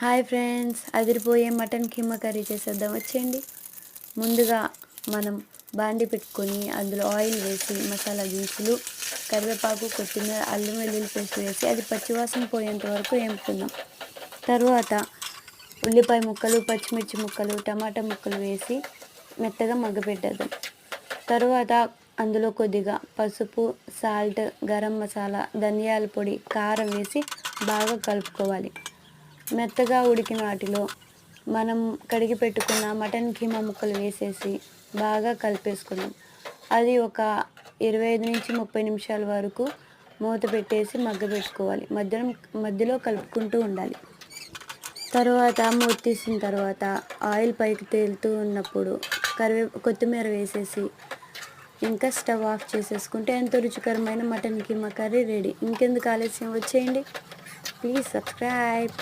Hi friends, అదిరిపోయే mutton keema curry చేసేద్దాం వచ్చేయండి. ముందుగా మనం బాండి పెట్టుకొని అందులో ఆయిల్ వేసి మసాలా దినుసులు, కరివేపాకు, కొత్తిమీర, అల్లం వెల్లుల్లి పేస్ట్ వేసి అది పచ్చివాసన పోయేంత వరకు వేపుకుందాం. తర్వాత ఉల్లిపాయ ముక్కలు, పచ్చిమిర్చి ముక్కలు, టమాటా ముక్కలు వేసి మెత్తగా మగ్గపెట్టేద్దాం. తర్వాత అందులో కొద్దిగా పసుపు, సాల్ట్, గరం మసాలా, ధనియాల పొడి, కారం వేసి బాగా కలుపుకోవాలి. మెత్తగా ఉడికిన వాటిలో మనం కడిగి పెట్టుకున్న మటన్ కీమా ముక్కలు వేసేసి బాగా కలిపేసుకున్నాం. అది ఒక 25 నుంచి 30 నిమిషాల వరకు మూత పెట్టేసి మగ్గబెట్టుకోవాలి. మధ్యలో కలుపుకుంటూ ఉండాలి. తర్వాత మూత తీసిన తర్వాత ఆయిల్ పైకి తేలుతూ ఉన్నప్పుడు కొత్తిమీర వేసేసి ఇంకా స్టవ్ ఆఫ్ చేసేసుకుంటే ఎంతో రుచికరమైన మటన్ కీమా కర్రీ రెడీ. ఇంకెందుకు ఆలస్యం, వచ్చేయండి. Please subscribe.